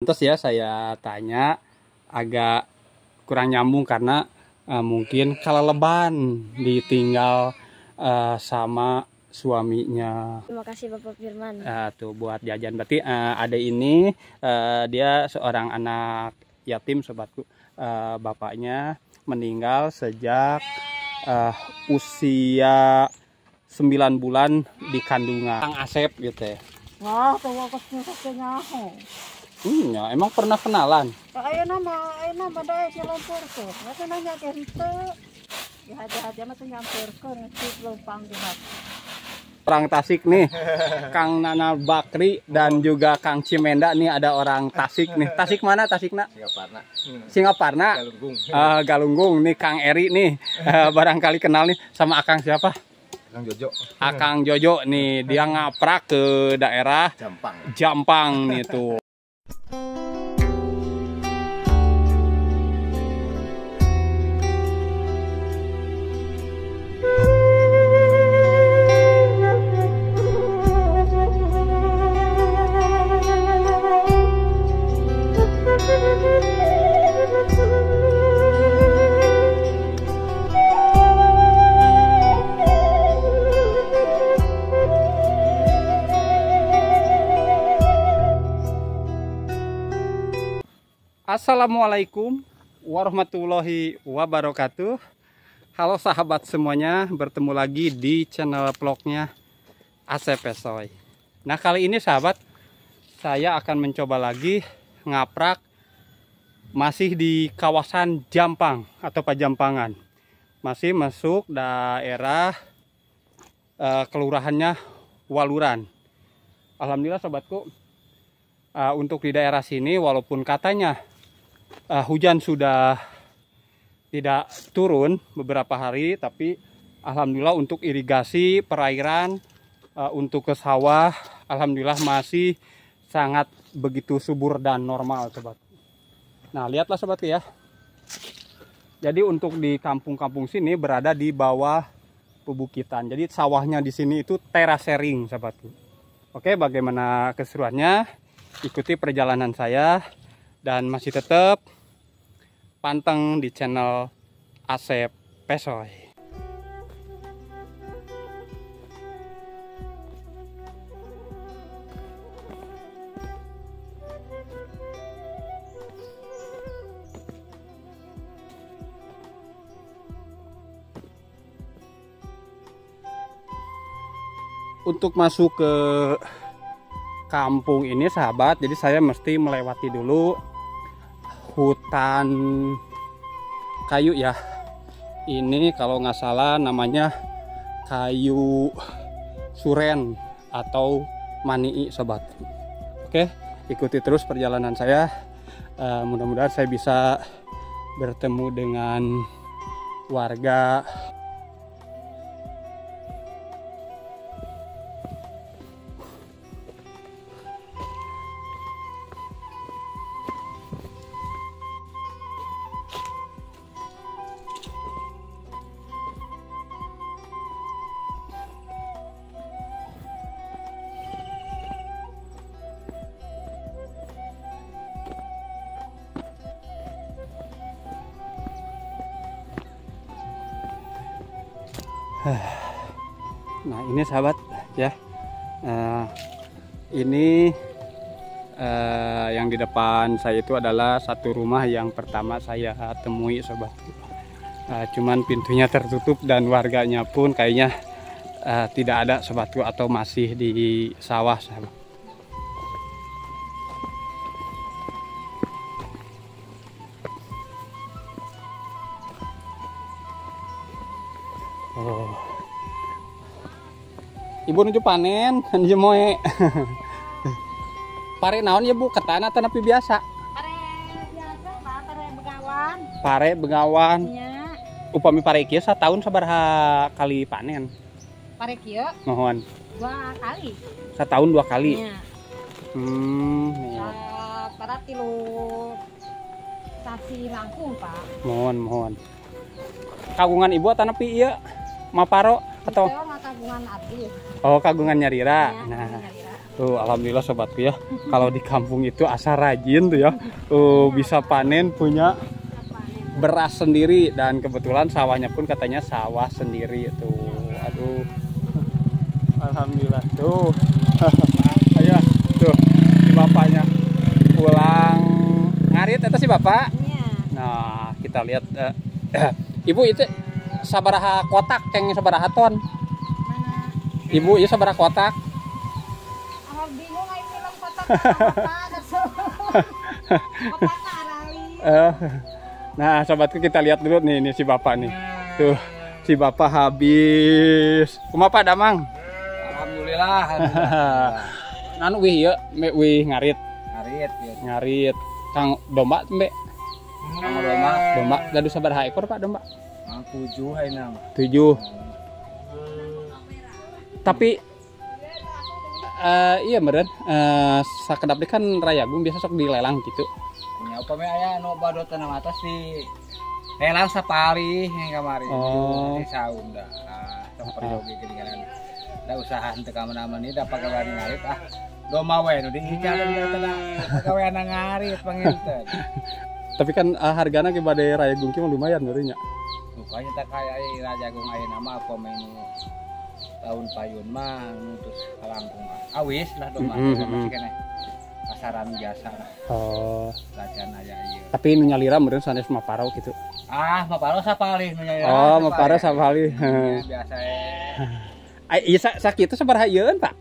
Pantas ya saya tanya, agak kurang nyambung karena mungkin keleleban ditinggal sama suaminya. Terima kasih Bapak Firman. Tuh buat jajan. Berarti ada ini dia seorang anak yatim sobatku. Bapaknya meninggal sejak usia 9 bulan di kandungan. Kang Asep gitu ya. Wah, tawa kesnya Ya, emang pernah kenalan? Ayo nama deh nyampur tuh. Masa nanya ke itu. Ya aja mah nyampur ke ngasih lumpang di hati. Orang Tasik nih, Kang Nana Bakri dan juga Kang Cimenda nih, ada orang Tasik nih. Tasik mana Tasikna? Singaparna. Singaparna. Galunggung. Galunggung nih Kang Eri nih. Barangkali kenal nih sama Akang siapa? Kang Jojo. Akang Jojo nih, dia ngaprak ke daerah Jampang nih tuh. Assalamualaikum warahmatullahi wabarakatuh. Halo sahabat semuanya, bertemu lagi di channel vlognya Asep Pesoy. Nah kali ini sahabat, saya akan mencoba lagi ngaprak masih di kawasan Jampang atau Pajampangan. Masih masuk daerah kelurahannya Waluran. Alhamdulillah sobatku, untuk di daerah sini walaupun katanya hujan sudah tidak turun beberapa hari, tapi alhamdulillah untuk irigasi perairan, untuk ke sawah, alhamdulillah masih sangat begitu subur dan normal sobat. Nah lihatlah sobat ya, jadi untuk di kampung-kampung sini berada di bawah pebukitan, jadi sawahnya di sini itu terasering sobatku. Oke, bagaimana keseruannya? Ikuti perjalanan saya dan masih tetap panteng di channel Asep Pesoy. Untuk masuk ke kampung ini sahabat, jadi saya mesti melewati dulu hutan kayu ya. Ini kalau nggak salah namanya kayu suren atau manii sobat. Oke, ikuti terus perjalanan saya. Mudah-mudahan saya bisa bertemu dengan warga. Nah ini sahabat ya, ini yang di depan saya itu adalah satu rumah yang pertama saya temui sobat. Cuman pintunya tertutup dan warganya pun kayaknya tidak ada sobatku, atau masih di sawah sahabat. Oh. Ibu nuju panen, nuju moe. Pare naon ya Bu, ketan atau napi biasa? Pare biasa, Pak, pare begawan. Pare begawan. Nya, Upami pare kieu satahun sabaraha kali panen? pare kieu Mohon. 2 kali. Setahun 2 kali. Nya. Iya. Para tilu sasi langkung, Pak. Mohon. Kagungan Ibu atau napi ieu? Maparo atau kagungan abdi. oh kagungan Nyarira. Ya, Nah, Nyarira. Tuh, alhamdulillah sobatku ya. Kalau di kampung itu asa rajin tuh ya. Tuh, bisa panen, punya beras sendiri, dan kebetulan sawahnya pun katanya sawah sendiri tuh. Aduh. Alhamdulillah tuh. Ayo, tuh si bapaknya pulang ngarit itu si bapak. Iya. Nah, kita lihat Ibu itu sabaraha kotak ceng sabaraha ton? Mana? Ibu ya sabaraha kotak? Ahal bingung aing bilang kotak apa so. Kotak arali. Nah, sobatku kita lihat dulu nih si bapak nih. Tuh, si bapak habis. Kumaha Damang? Alhamdulillah. Anu wih ya, wih ngarit. Ngarit ya. Ngarit. Kang domba mbek. Sama domba. Domba gaduh sabaraha ekor Pak domba? 7 haina. 7. Tapi iya meren, sakedap kan rayagung biasa sok dilelang gitu. Nya upami aya anu badotan atas di lelang sapali yang kamari. Oh. Di saum dah. Sok peryogi geuningan. Da usaha henteu ka mana-mana ieu da pagawean ngarit domba we nu diicalan teh pagawean ngarit panginten. Tapi kan hargana ke bade rayagung ki lumayan meureun nya. Rupanya tak kayak rajagung ayeuna mah apa menu tahun payun mah nutus kalangkung awis lah domba masih kene kasaran biasa lah. Oh. Lacan aya ieu. Tapi nu nyalira meureun sanes maparo gitu. Maparo sapalih nu nyalira. Oh, maparo sapalih. Biasa Iya sakitu sabaraha ieun, Pak?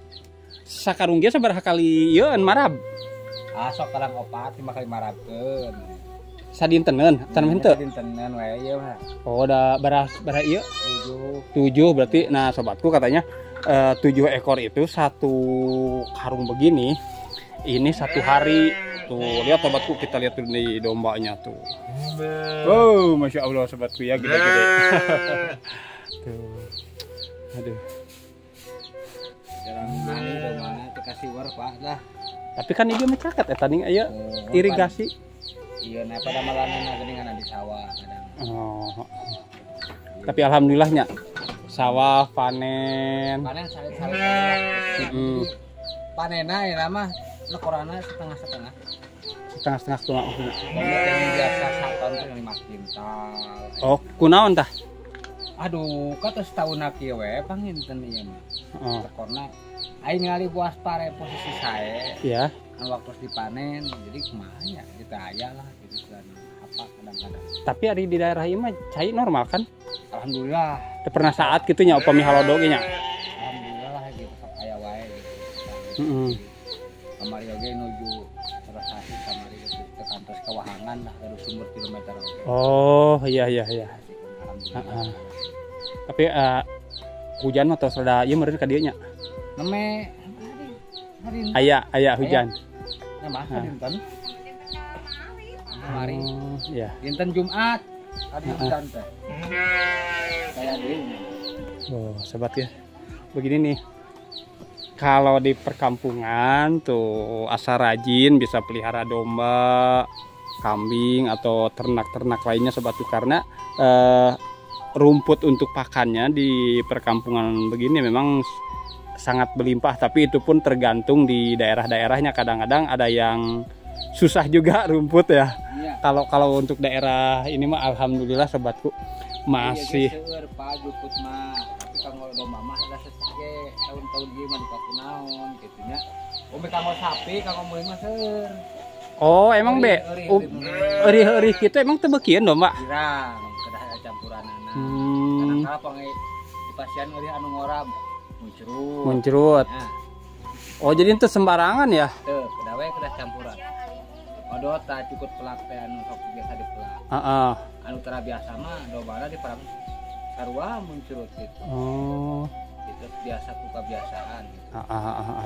Sakarung ge sabaraha kali ieun marab? Sok kalang 4 5 kali marabkeun. Sadinteneun, tanam henteu. Sadinteneun we ieu mah. Oh, da baraha ieu? 7 berarti. Nah, sobatku katanya 7 ekor itu satu karung begini. Ini 1 hari. Tuh, lihat sobatku, kita lihat dulu nih dombanya tuh. Wow, Masya Allah sobatku ya, gede-gede. Tuh. Aduh. Jarang mani domana teh kasih war Pak dah. Tapi kan ieu mah caket eta ning aya irigasi. Iya, nah pada malanana geuningan di sawah kadang. Oh. Tapi alhamdulillahnya sawah panen. Panen salit-salit. Panena ya mah lekorana setengah-setengah. Setengah-setengah tuh. Yang biasa 1 ton teh 5 kintal. Oh, kunaon tah? Aduh, kata setahun kieu we panginten ieu mah. Oh. Lekorna aing ngali buas pare posisi sae. Iya. Anu waktu dipanen jadi kumaha ya kita aya lah gitu kan apa kadang-kadang. Tapi ari di daerah ieu mah cai normal kan? Alhamdulillah. Teu pernah saat kitu nya upami halodo ge nya. Alhamdulillah lah gitu sok aya wae gitu. Heeh. Kamari oge nuju Rasasi kamari gitu ke kantor kawahangan lah dari sumber kilometer. Oh, iya. Alhamdulillah. Tapi hujan mah tos rada ieu meureun ka dieu nya. Neme hari Aya hujan. Nah, dinten. Kamari. Iya. Dinten Jumat. Tadi hujan teh. Kayak deui. Oh, sobat ya. Begini nih. Kalau di perkampungan tuh asa rajin bisa pelihara domba, kambing atau ternak-ternak lainnya sobatku, karena rumput untuk pakannya di perkampungan begini memang sangat berlimpah, tapi itu pun tergantung di daerah-daerahnya. Kadang-kadang ada yang susah juga rumput ya. Iya. Kalau untuk daerah ini mah alhamdulillah sobatku masih seueur Pak juput mah. Tapi kanggo domba mah ada sesage tahun-tahun ieu mah dipaku naon kitu nya. Umbe kanggo sapi kanggo meuli mah seueur. Oh, emang be eurih-eurih kitu emang teu beukieun domba. Kirang kedah aya campuranana. Kadang-kala pange di pasien eurih anu ngorab muncrut. Nah. Oh, jadi itu sembarangan ya? Teu, kedah we kedah campuran. Odot tah cukup pelak teh anu sok biasa dipelak. Heeh. Anu tara biasa mah dombana diperang sarua muncrut gitu. Oh. Itu biasa ku kebiasaan gitu.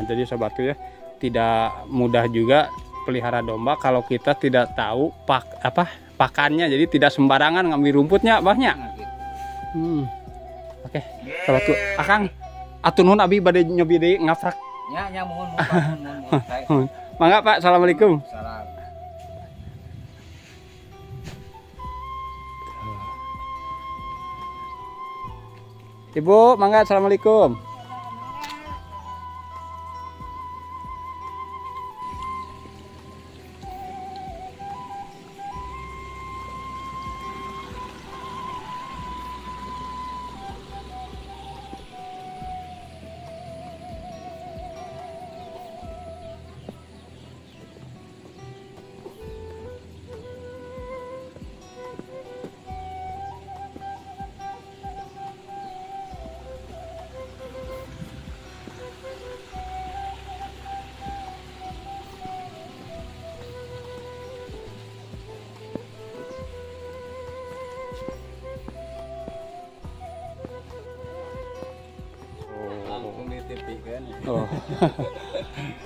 Jadi sobatku ya, tidak mudah juga pelihara domba kalau kita tidak tahu pakannya. Jadi tidak sembarangan ngambil rumputnya, Bahnya. Nah, gitu. Oke, sobatku. Akang atur nuhun abi bade nyobi deui ngafrak. Nya mohon. Mangga Pak, assalamualaikum. Salam. Ibu, mangga assalamualaikum.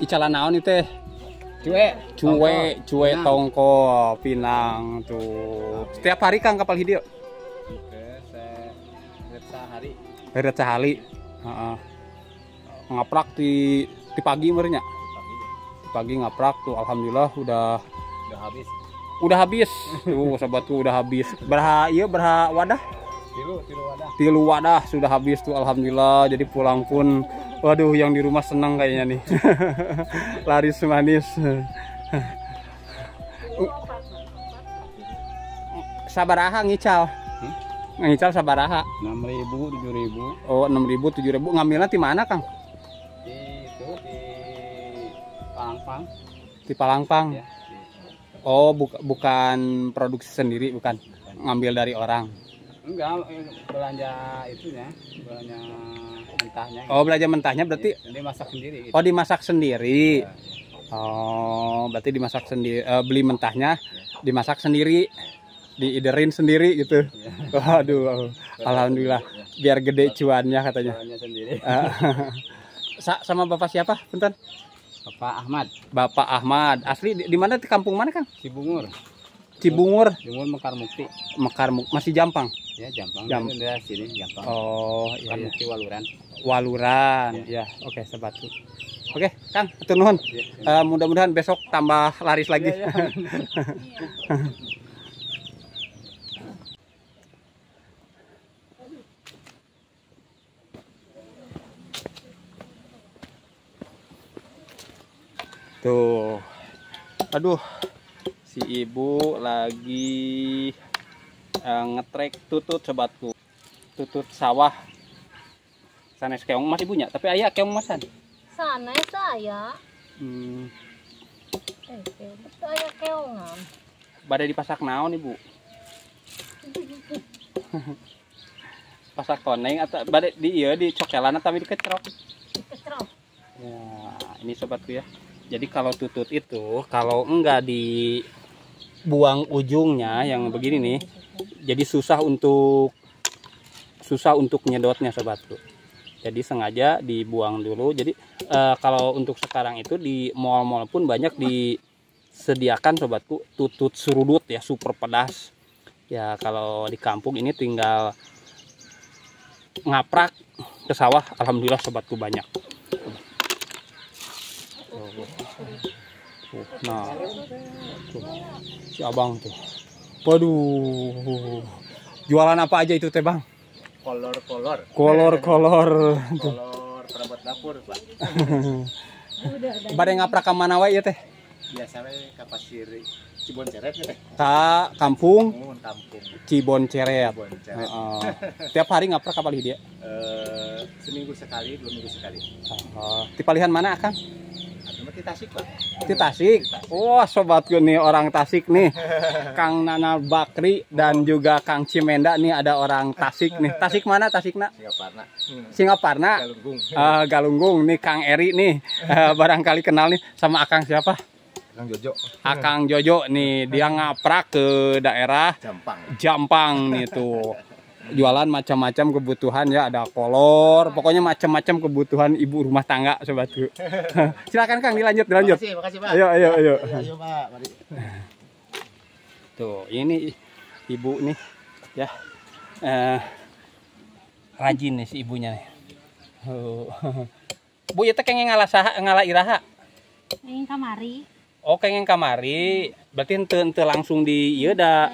Icalan naon itu teh? Cuek tongko pinang tuh. Setiap hari Kang kapal hideu? Sehari. Heureut sehari. Heeh. Ngaprak di pagi merenya. Di pagi ngaprak tuh alhamdulillah udah habis. Udah habis. Tuh sahabatku udah habis. Berha wadah? Tilu wadah sudah habis tuh alhamdulillah. Jadi pulang pun waduh yang di rumah senang kayaknya nih. Laris manis. Sabaraha ngical? Ngical sabaraha? 6.000, 7.000. Oh 6.000, 7.000. Ngambilnya di mana Kang? Di Palangpang. Di Palangpang. Ya, Oh bukan produksi sendiri, bukan ngambil dari orang. Enggak, belanja itunya, belanja mentahnya. Oh belanja mentahnya berarti? Dimasak sendiri. Gitu. Oh dimasak sendiri. Ya. Oh berarti dimasak sendiri. Beli mentahnya dimasak sendiri, diiderin sendiri gitu. Ya. Waduh, alhamdulillah. Biar gede cuannya katanya. Cuannya sendiri. Sama bapak siapa, punten? Bapak Ahmad. Bapak Ahmad. Asli di mana, di kampung mana Kang? Cibungur. Cibungur. Cibungur Mekar Mukti. Mekar masih Jampang. Ya Jampang. Daerah sini Jampang. Oh Mekar iya. Mukti Waluran. Waluran. Ya, oke sahabatku. Oke, Kang, atur nuhun. Ya. Mudah-mudahan besok tambah laris lagi. Ya. Tuh. Aduh. Si ibu lagi ngetrek tutut sobatku. Tutut sawah. Sanes keong masih punya, tapi ayah keong masan. Sana saya. Saya keongan. Badai dipasak naon ibu? Pasak koneng atau badai di cokelan atau dikecrok? Dikecrok. Ya, ini sobatku ya. Jadi kalau tutut itu kalau enggak dibuang ujungnya yang begini nih, jadi susah untuk nyedotnya sobatku. Jadi sengaja dibuang dulu. Jadi kalau untuk sekarang itu di mall-mall pun banyak disediakan sobatku tutut surudut ya, super pedas. Ya kalau di kampung ini tinggal ngaprak ke sawah, alhamdulillah sobatku banyak. Nah, tuh, si abang tuh, waduh, jualan apa aja itu teh bang? Kolor perabot dapur Pak. Badai ngaprak ka mana wae ya teh? Biasanya ke pasir Cibon Ceret ya teh. Ka kampung Kampung Cibon Ceret. Tiap hari ngaprak kapal dia? Seminggu sekali, 2 minggu sekali. Di palihan mana Kang? Di Tasik Pak. Di Tasik. Wah, sobatku nih orang Tasik nih. Kang Nana Bakri dan juga Kang Cimenda nih ada orang Tasik nih. Tasik mana Tasikna? Singaparna. Galunggung. Galunggung nih Kang Eri nih. Barangkali kenal nih sama Akang siapa? Kang Jojo. Akang Jojo nih, dia ngaprak ke daerah Jampang nih tuh. Jualan macam-macam kebutuhan ya, ada kolor, pokoknya macam-macam kebutuhan ibu rumah tangga sobatku. Silakan Kang dilanjut. Makasih Pak. Ayo. Ayo Pak, mari. Tuh, ini ibu nih ya. Rajin nih si ibunya nih. Bu, itu kengeng ngalah iraha. Ini kamari. Oh, kengeng kamari. Berarti ente langsung di ieu da.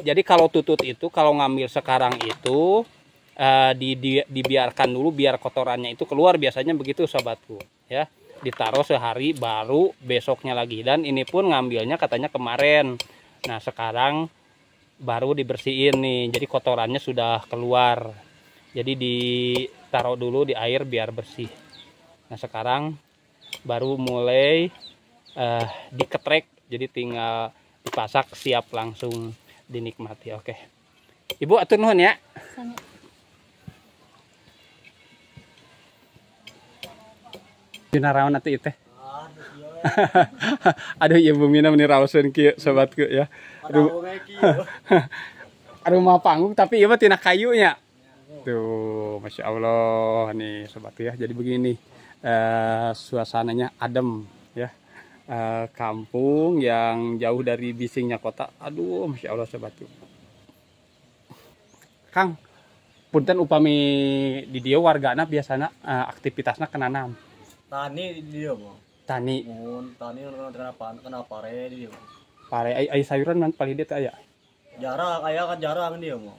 Jadi kalau tutut itu kalau ngambil sekarang itu dibiarkan dulu biar kotorannya itu keluar, biasanya begitu sobatku ya. Ditaruh sehari baru besoknya lagi, dan ini pun ngambilnya katanya kemarin. Nah sekarang baru dibersihin nih, jadi kotorannya sudah keluar. Jadi ditaruh dulu di air biar bersih. Nah sekarang baru mulai diketrek, jadi tinggal dipasak siap langsung dinikmati. Oke, Ibu atur nuhun ya. Dinarawan atuh teh. Aduh ibu minum nih raoseun kieu sobatku ya. Rumah panggung tapi ieu tina kayu nya. Tuh, Masya Allah nih sobat ya. Jadi begini suasananya adem ya. Kampung yang jauh dari bisingnya kota. Aduh, Masya Allah sobat tuh. Kang, punten upami di dia wargana biasanya aktivitasnya kenanam. Tani di dia mah. Tani, Tani kenapa re di dia mah. pare ay sayuran man paling dia aya. Jarang, kan jarang dia mah.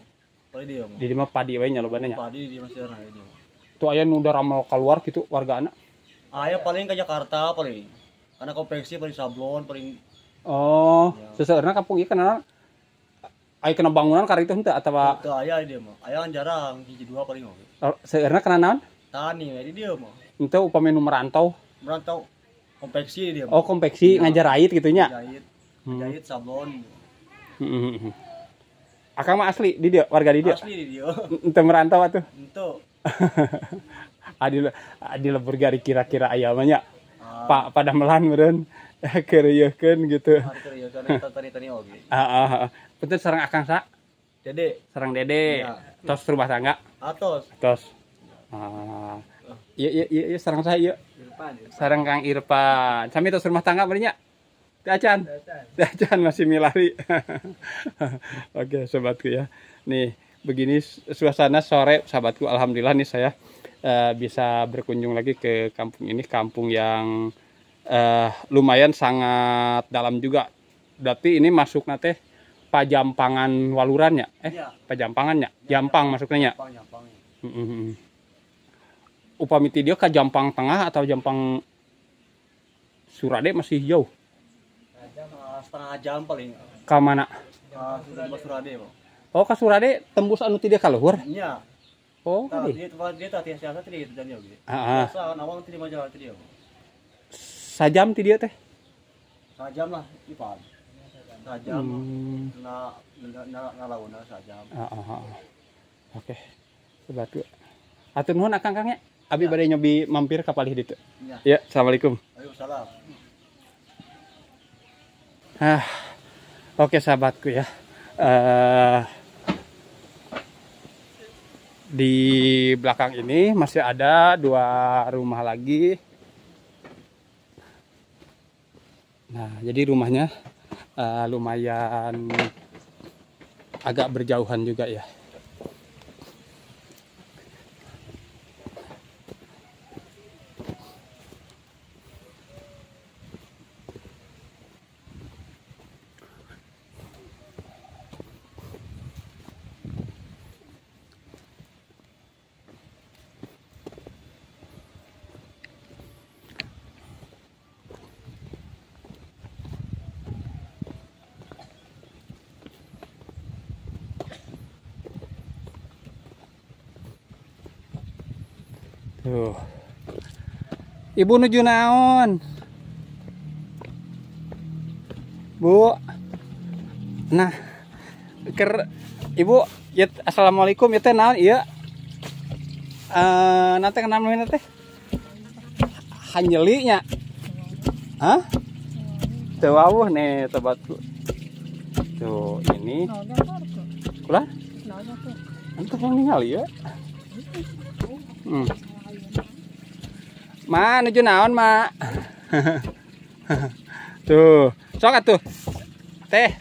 Paling dia mah. Di mah padi we nya lobana nya. Padi di masih jarang dia mah. Tuh aya nu udah ramal keluar gitu wargana. Aya paling ke Jakarta paling. Karena konveksi paling sablon paling. Oh, Ya. seseurna kampung ieu kenal aya kena bangunan kari itu henteu atawa Teu aya di dia mah. Aya kan jarang, hiji dua paling oge. seurna kena naon? Tani we di dia mah. Henteu upami nu merantau. Merantau konveksi di dia mah. Oh, konveksi Ya. ngajar ait gitu nya. Jahit sablon. Heeh. Akang mah asli di dia, warga di dia. Asli di dia. Henteu merantau atuh. Itu. Adi lebur gari kira-kira aya mah nya. Pak pada melan meureun keureuyekeun gitu. Hari ya karena tani oge. Betul sareng akang sa, Dede, sareng Dede. Ya. Tos rumah tangga. atos. Tos. Iya sareng saya ieu. Sareng Kang Irfan. Sami tos rumah tangga bari nya. Acan. Acan masih milari. Oke, sobatku ya. Nih, begini suasana sore sahabatku. Alhamdulillah nih saya bisa berkunjung lagi ke kampung ini, kampung yang lumayan sangat dalam juga. Berarti ini masuk nate Pajampangan Walurannya. Iya. Pajampangannya. Jampang masuknya. Jampang. Upami ti dia ke Jampang Tengah atau Jampang Surade masih jauh. Setengah jam paling. Ka mana? Sudah di Surade, Bang. Oh, ka Surade tembus anu ti dia ka luhur. Iya. Oh, Nah, tadi. dia tadi siasa tadi itu dan oge. Heeh. Biasa awang tadi majalah tadi, Bang. Sajam ti dia teh. Sajam lah, Ipan. Sajam. Na launa sajam. Oke. Sobatku. Atur nuhun akang Kang ya. Abi bade nyobi mampir ka palih ditu. Iya. Ya, assalamualaikum. Waalaikumsalam. Oke sahabatku ya. Di belakang ini masih ada 2 rumah lagi. Nah, jadi rumahnya lumayan agak berjauhan juga ya. Tuh. Ibu nuju naon? Bu. Nah, Ibu, ya assalamualaikum ya teh naon ieu? Nanti kenapa teh? Hanjeli nya. Hah? Tuh wawuh nih sobatku. Tuh, ini. Ulah? Antuk yang ningali ya. Ma nuju naon, Ma? Tuh, sok atuh. Teh,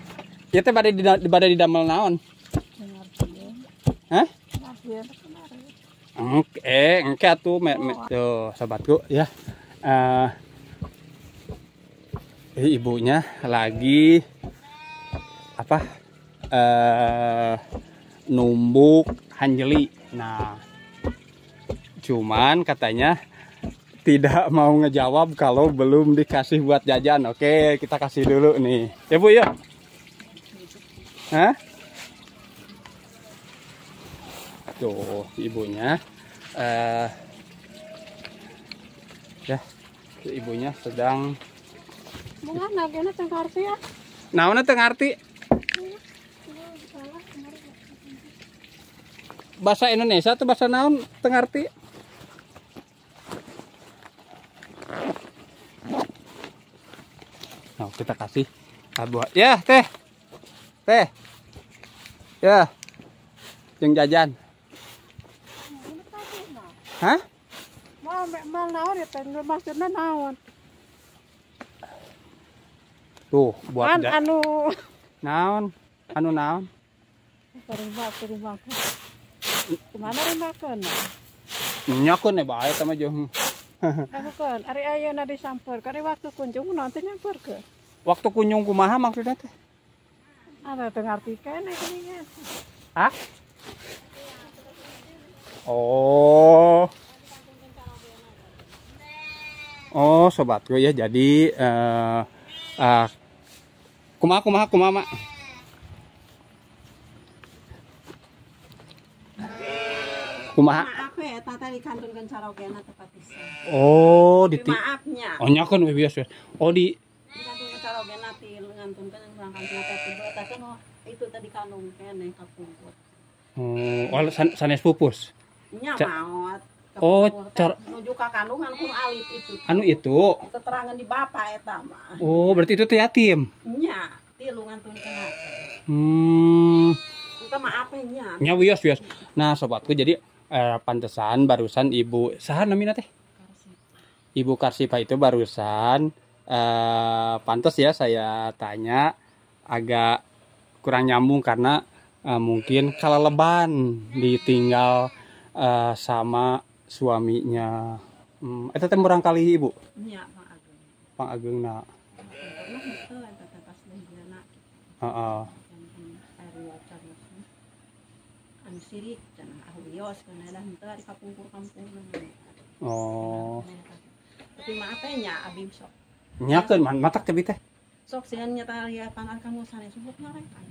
ieu teh bade didamel naon? Hah? Engke atuh tuh sobatku ya. Ibunya lagi apa? Numbuk hanjeli. Nah, cuman katanya tidak mau ngejawab kalau belum dikasih buat jajan. Oke, kita kasih dulu nih. Ya Bu ya. Hah? Tuh ibunya. Ya, ibunya sedang. Bunga nagena teng kartu ya. Naon teu ngarti? Bahasa Indonesia tuh bahasa naon teu ngarti? Nah, kita kasih buat ya teh ya yang jajan Hah? Mal naon ya teh maksudna naon? Tuh, buat Anu naon? Anu naon? rumah. Kemana rumahkeun? Nyakun ya bae sama jeung. Lakukeun ari ayeuna disampeurkeun ari waktu kunjung naon teh nyampeurkeun. Waktu kunjung kumaha maksudnya teh? Ada teu ngarti keneh geuningan. Hah? Oh. Oh, sobatku ya. Jadi kumaha Mak? Kumaha? Maaf ya, tata dikantunkeun carogena tepat pisan. Oh, Maafnya. Oh, nyakeun we biasa. Oh, Dikantunkeun carogena ti ngantunkeun ngurangkan teh tiba teh no itu tadi kandung keneh kapungkur. Oh, sanes pupus. Nya maot. Oh, nuju ka kandungan kun alit itu. Anu itu. Keterangan di bapa eta mah. Oh, berarti itu teh yatim. Nya, ti lu ngantunkeun. Kita maaf nya. Nya wios. Nah, sobatku jadi pantesan barusan Ibu saha namina teh? Ibu Karsipa itu barusan pantes ya saya tanya agak kurang nyambung karena mungkin kaleleban ditinggal sama suaminya. Eta teh murang kali Ibu? Nya, Pang Ageungna. Heeh. Anu sirik cenah ahlios kana dah henteu di kapungkur-kampung. Oh. Tapi maaf nya abim sok. Nyakeun matak teh teh. Sok sieun nya tah ya pangan kamu sane subut ngarekan.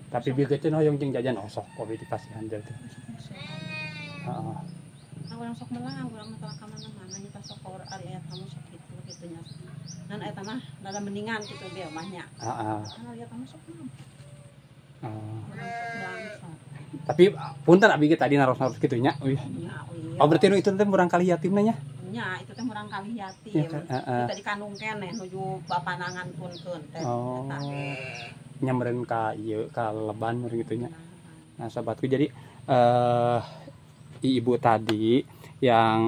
Tapi bieu hoyong jeung jajan sok kopi di pasihan teh. Heeh. Urang sok melang, urang mah ka mana-mana nya sok ari aya kamu sok kitu nya. Dan eta mah rada mendingan kitu dia mah nya. Heeh. Ari kamu sok melang. Oh. Tapi punten abi tadi naros-naros kitu nya. Oh berarti itu teh murang kali yatimna nya? Nya, itu teh murang kali yatim. Kita dikandung keneh nuju bapanangan punkeun teh. Oh. Nyamreun ka ieu ka leban gitu nya. Nah, sahabatku jadi ibu tadi yang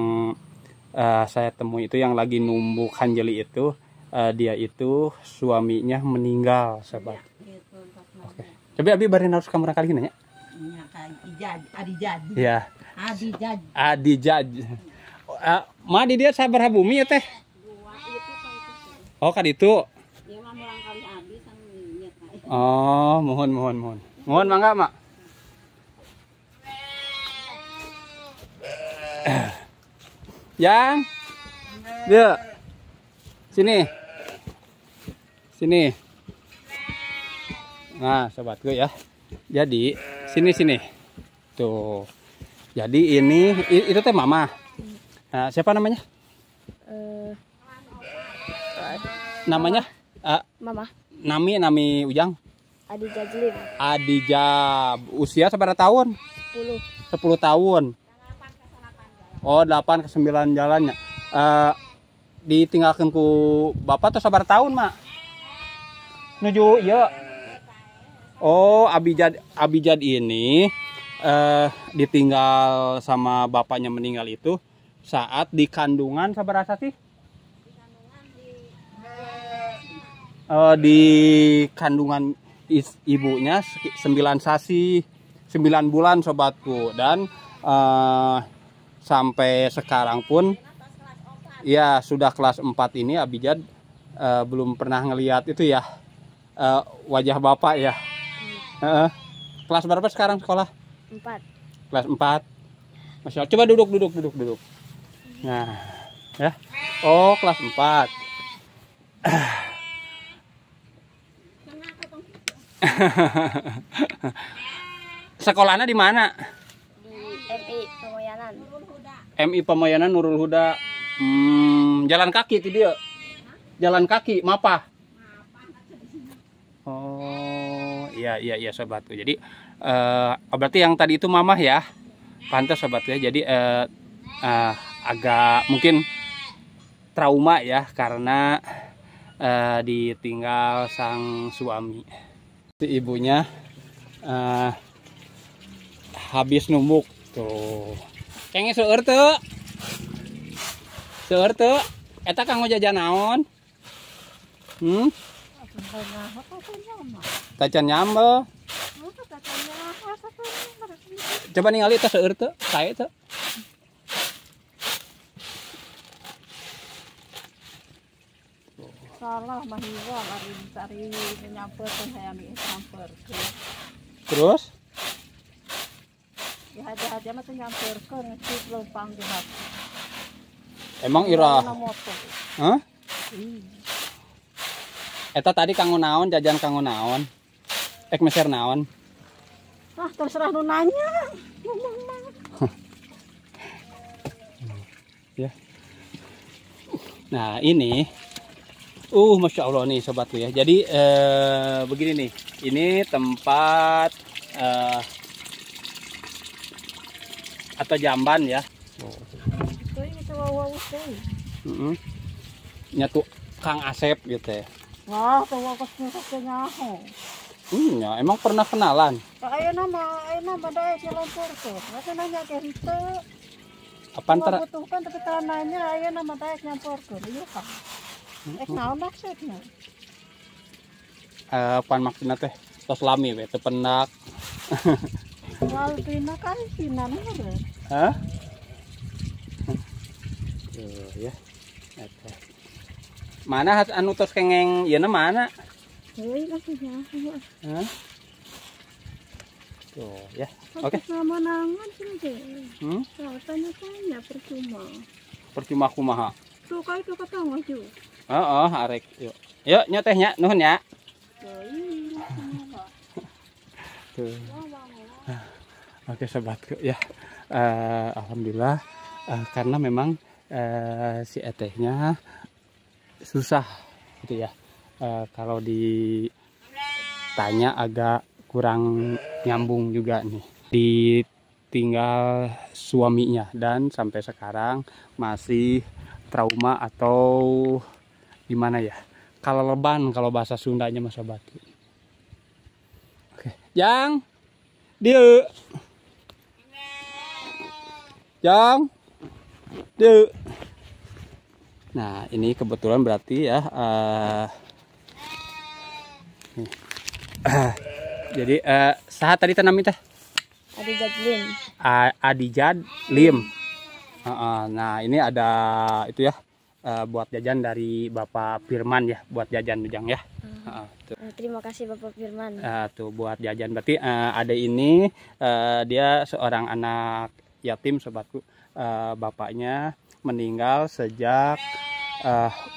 saya temui itu yang lagi numbuk hanjeli itu dia itu suaminya meninggal, sahabat. Ya, gitu, oke. Coba abi bari naros ka murang kali nanya. Nya ka Adijad. Iya. Adijad. Ma di dia sabar bumi ya teh. Oh kan itu. Dia mah murang kali abi sang nyet. Oh, mohon. Mohon mangga, Mak. Yang. Dia. Sini. Nah, sobatku ya. Jadi, sini. Tuh. Jadi ini itu teh mama. Nah, siapa namanya? Namanya? Mama. Nami Ujang. Adijajlim. Adijab. Usia seberapa tahun? 10. 10 tahun. Oh, 8 ke 9 jalannya. Ditinggalkan ku bapak tuh sabar tahun, Mak? Nuju ya. Oh, Abijad ini ditinggal sama bapaknya meninggal itu saat di kandungan sabar rasa sih? Di kandungan ibunya 9 sasi 9 bulan sobatku, dan sampai sekarang pun ya sudah kelas 4 ini Abijad belum pernah ngelihat itu ya wajah bapak ya. Kelas berapa sekarang sekolah? 4. Kelas 4. Masya Allah. Coba duduk. Nah, ya. Oh, kelas 4. Sekolahnya di mana? Di MI Pemoyanan. MI Pemoyanan Nurul Huda. Jalan kaki itu dia. Jalan kaki, Mapa. Oh, iya sobatku. Jadi berarti yang tadi itu mamah ya. Pantas sobatku ya. Jadi agak mungkin trauma ya karena ditinggal sang suami. Si ibunya habis numbuk tuh. Kengnya seueur teu. Seueur teu. Eta kanggo jajan naon? Tacan nyambel. Coba ningali eta seueur teu, sae teu. Salah mah hiwa ari cari nyamperkeun hayang nyamperkeun. Terus Haja-haja mah teu nyamperkeun cik leumpang di hati. emang ira moto. hah? Eta tadi kanggo naon, jajan kanggo naon? Ek meser naon? Ah, terserah nu nanya. Ngomong mah. Ya. Nah, ini Masya Allah nih sobatku ya. Jadi begini nih. Ini tempat atau jamban ya. Itu ini coba Nyatu Kang Asep gitu ya. wah, tawa kesnya nyaho. Ya, emang pernah kenalan? Ayeuna mah daek nyamperkeun. Atuh nanya ke henteu. Apa antara butuhkan tapi teu nanya ayeuna mah daek nyamperkeun. Ieu Kang. Naon maksudna? apa maksudnya teh? Tos lami we teu pendak. Lalu pina kan pina meureun. Hah? Tuh ya. Eta. Mana anu tos kengeng ieu mana? Heuy masih nyaho. Hah? Tuh ya. Oke. Sama nangan sih. Tanya-tanya percuma. Percuma kumaha. Tuh kai tuh kata ngaju. Heeh, arek yuk. Yuk nya teh nya nuhun ya. Tuh. Oke sobatku ya. Alhamdulillah karena memang si etehnya susah gitu ya. Kalau ditanya agak kurang nyambung juga nih. Ditinggal suaminya dan sampai sekarang masih trauma atau gimana ya? Kalau leban kalau bahasa Sundanya Mas sobatku. Oke, Jang. Dieu. Jang. Dieu. Nah, ini kebetulan berarti ya jadi saha tadi tanam teh? Adijad Lim. Adijad Lim. Nah, ini ada itu ya buat jajan dari Bapak Firman ya, buat jajan Ujang ya. Terima kasih Bapak Firman. Tuh buat jajan berarti ada ini dia seorang anak yatim sobatku. Bapaknya meninggal sejak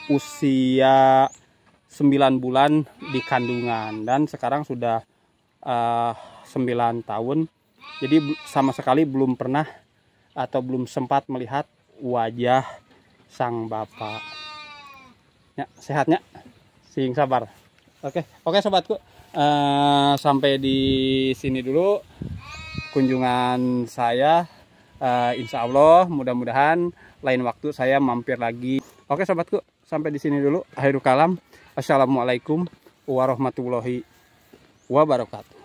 usia 9 bulan di kandungan dan sekarang sudah 9 tahun. Jadi sama sekali belum pernah atau belum sempat melihat wajah sang bapak. Ya, sehatnya, sing sabar. Oke sobatku, sampai di sini dulu kunjungan saya. Insya Allah mudah-mudahan lain waktu saya mampir lagi. Oke sobatku, sampai di sini dulu. Akhirul kalam. Assalamualaikum warahmatullahi wabarakatuh.